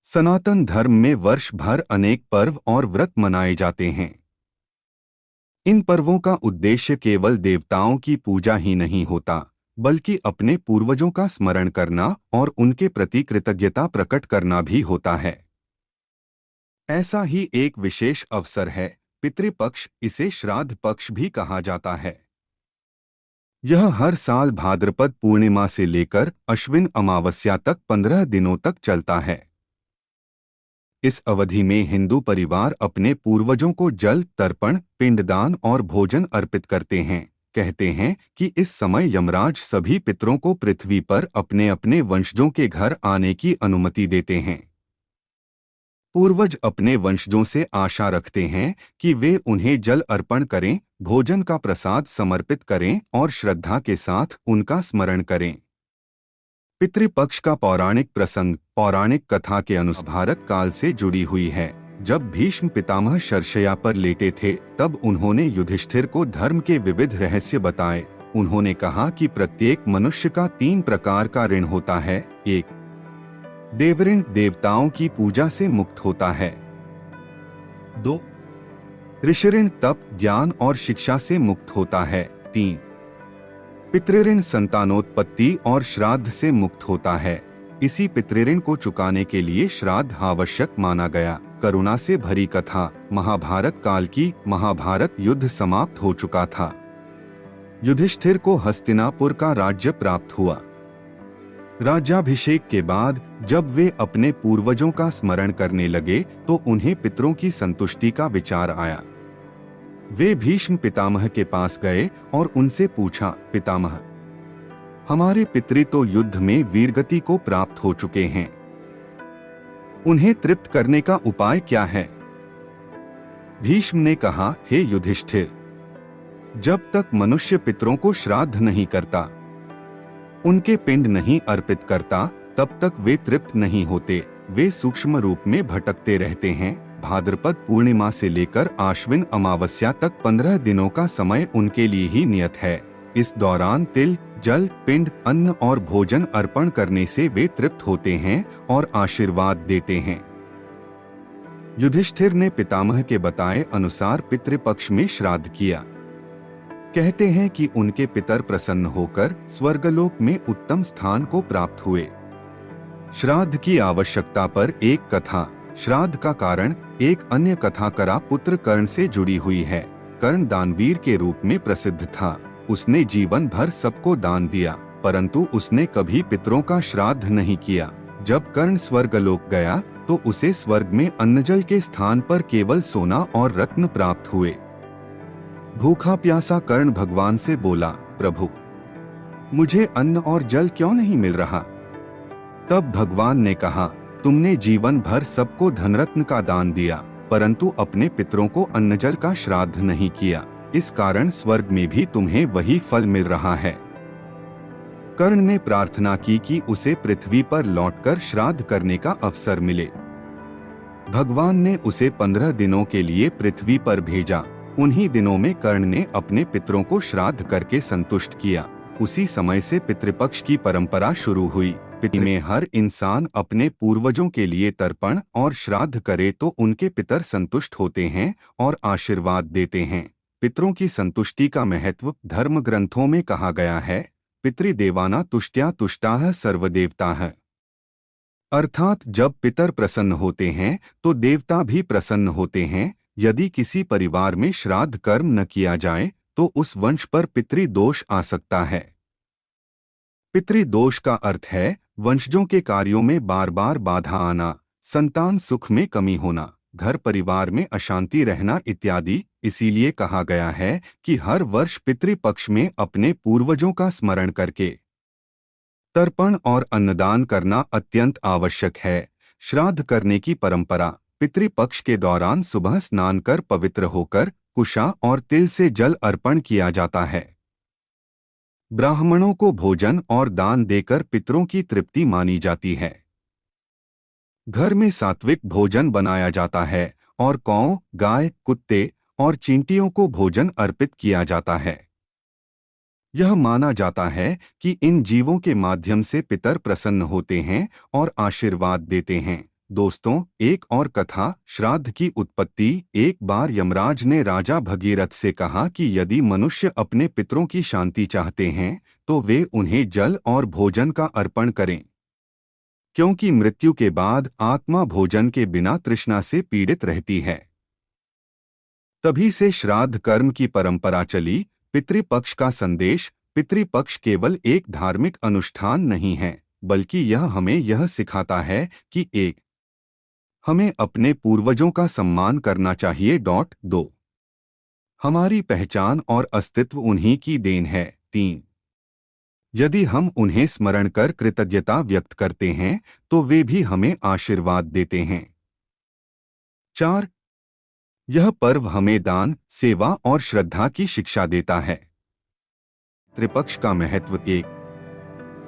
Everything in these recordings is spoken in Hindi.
सनातन धर्म में वर्ष भर अनेक पर्व और व्रत मनाए जाते हैं। इन पर्वों का उद्देश्य केवल देवताओं की पूजा ही नहीं होता, बल्कि अपने पूर्वजों का स्मरण करना और उनके प्रति कृतज्ञता प्रकट करना भी होता है। ऐसा ही एक विशेष अवसर है पितृपक्ष। इसे श्राद्ध पक्ष भी कहा जाता है। यह हर साल भाद्रपद पूर्णिमा से लेकर अश्विन अमावस्या तक 15 दिनों तक चलता है। इस अवधि में हिंदू परिवार अपने पूर्वजों को जल तर्पण, पिंडदान और भोजन अर्पित करते हैं। कहते हैं कि इस समय यमराज सभी पितरों को पृथ्वी पर अपने अपने वंशजों के घर आने की अनुमति देते हैं। पूर्वज अपने वंशजों से आशा रखते हैं कि वे उन्हें जल अर्पण करें, भोजन का प्रसाद समर्पित करें और श्रद्धा के साथ उनका स्मरण करें। पितृपक्ष का पौराणिक प्रसंग पौराणिक कथा के अनुसार भारत काल से जुड़ी हुई है। जब भीष्म पितामह शरशय्या पर लेटे थे, तब उन्होंने युधिष्ठिर को धर्म के विविध रहस्य बताए। उन्होंने कहा कि प्रत्येक मनुष्य का 3 प्रकार का ऋण होता है। 1. देवऋण, देवताओं की पूजा से मुक्त होता है। 2. ऋषिऋण, तप, ज्ञान और शिक्षा से मुक्त होता है। 3. पितृऋण, संतानोत्पत्ति और श्राद्ध से मुक्त होता है। इसी पितृऋण को चुकाने के लिए श्राद्ध आवश्यक माना गया। करुणा से भरी कथा। महाभारत काल की महाभारत युद्ध समाप्त हो चुका था। युधिष्ठिर को हस्तिनापुर का राज्य प्राप्त हुआ। राज्याभिषेक के बाद जब वे अपने पूर्वजों का स्मरण करने लगे तो उन्हें पितरों की संतुष्टि का विचार आया। वे भीष्म पितामह के पास गए और उनसे पूछा, पितामह, हमारे पितृ तो युद्ध में वीरगति को प्राप्त हो चुके हैं, उन्हें तृप्त करने का उपाय क्या है? भीष्म ने कहा, हे युधिष्ठिर, जब तक मनुष्य पितरों को श्राद्ध नहीं करता, उनके पिंड नहीं अर्पित करता, तब तक वे तृप्त नहीं होते। वे सूक्ष्म रूप में भटकते रहते हैं। भाद्रपद पूर्णिमा से लेकर आश्विन अमावस्या तक 15 दिनों का समय उनके लिए ही नियत है। इस दौरान तिल, जल, पिंड, अन्न और भोजन अर्पण करने से वे तृप्त होते हैं और आशीर्वाद देते हैं। युधिष्ठिर ने पितामह के बताए अनुसार पितृपक्ष में श्राद्ध किया। कहते हैं कि उनके पितर प्रसन्न होकर स्वर्गलोक में उत्तम स्थान को प्राप्त हुए। श्राद्ध की आवश्यकता पर एक कथा। श्राद्ध का कारण एक अन्य कथा करा पुत्र कर्ण से जुड़ी हुई है। कर्ण दानवीर के रूप में प्रसिद्ध था। उसने जीवन भर सबको दान दिया, परंतु उसने कभी पितरों का श्राद्ध नहीं किया। जब कर्ण स्वर्गलोक गया तो उसे स्वर्ग में अन्नजल के स्थान पर केवल सोना और रत्न प्राप्त हुए। भूखा प्यासा कर्ण भगवान से बोला, प्रभु, मुझे अन्न और जल क्यों नहीं मिल रहा? तब भगवान ने कहा, तुमने जीवन भर सबको धनरत्न का दान दिया, परंतु अपने पितरों को अन्नजल का श्राद्ध नहीं किया। इस कारण स्वर्ग में भी तुम्हें वही फल मिल रहा है। कर्ण ने प्रार्थना की कि उसे पृथ्वी पर लौटकर श्राद्ध करने का अवसर मिले। भगवान ने उसे 15 दिनों के लिए पृथ्वी पर भेजा। उन्हीं दिनों में कर्ण ने अपने पितरों को श्राद्ध करके संतुष्ट किया। उसी समय से पितृपक्ष की परंपरा शुरू हुई। पितृ में हर इंसान अपने पूर्वजों के लिए तर्पण और श्राद्ध करे तो उनके पितर संतुष्ट होते हैं और आशीर्वाद देते हैं। पितरों की संतुष्टि का महत्व धर्म ग्रंथों में कहा गया है। पितृदेवाना तुष्ट्या तुष्टाः सर्वदेवताः। अर्थात जब पितर प्रसन्न होते हैं तो देवता भी प्रसन्न होते हैं। यदि किसी परिवार में श्राद्ध कर्म न किया जाए तो उस वंश पर पितृदोष आ सकता है। पितृदोष का अर्थ है वंशजों के कार्यों में बार बार बाधा आना, संतान सुख में कमी होना, घर परिवार में अशांति रहना इत्यादि। इसीलिए कहा गया है कि हर वर्ष पितृपक्ष में अपने पूर्वजों का स्मरण करके तर्पण और अन्नदान करना अत्यंत आवश्यक है। श्राद्ध करने की परंपरा। पितृपक्ष के दौरान सुबह स्नान कर पवित्र होकर कुशा और तिल से जल अर्पण किया जाता है। ब्राह्मणों को भोजन और दान देकर पितरों की तृप्ति मानी जाती है। घर में सात्विक भोजन बनाया जाता है और कौओं, गाय, कुत्ते और चींटियों को भोजन अर्पित किया जाता है। यह माना जाता है कि इन जीवों के माध्यम से पितर प्रसन्न होते हैं और आशीर्वाद देते हैं। दोस्तों, एक और कथा, श्राद्ध की उत्पत्ति। एक बार यमराज ने राजा भगीरथ से कहा कि यदि मनुष्य अपने पितरों की शांति चाहते हैं तो वे उन्हें जल और भोजन का अर्पण करें, क्योंकि मृत्यु के बाद आत्मा भोजन के बिना तृष्णा से पीड़ित रहती है। तभी से श्राद्ध कर्म की परंपरा चली। पितृपक्ष का संदेश। पितृपक्ष केवल एक धार्मिक अनुष्ठान नहीं है, बल्कि यह हमें यह सिखाता है कि हमें अपने पूर्वजों का सम्मान करना चाहिए। 2 हमारी पहचान और अस्तित्व उन्हीं की देन है। 3 यदि हम उन्हें स्मरण कर कृतज्ञता व्यक्त करते हैं तो वे भी हमें आशीर्वाद देते हैं। 4 यह पर्व हमें दान, सेवा और श्रद्धा की शिक्षा देता है। त्रिपक्ष का महत्व। 1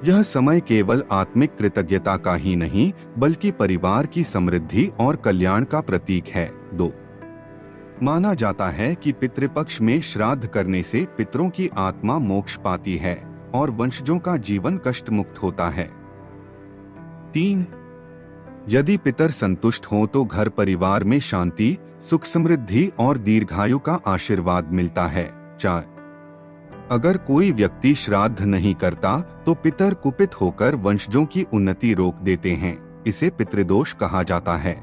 यह समय केवल आत्मिक कृतज्ञता का ही नहीं, बल्कि परिवार की समृद्धि और कल्याण का प्रतीक है। 2 माना जाता है कि पितृपक्ष में श्राद्ध करने से पितरों की आत्मा मोक्ष पाती है और वंशजों का जीवन कष्ट मुक्त होता है। 3 यदि पितर संतुष्ट हों तो घर परिवार में शांति, सुख, समृद्धि और दीर्घायु का आशीर्वाद मिलता है। 4 अगर कोई व्यक्ति श्राद्ध नहीं करता तो पितर कुपित होकर वंशजों की उन्नति रोक देते हैं। इसे पितृदोष कहा जाता है।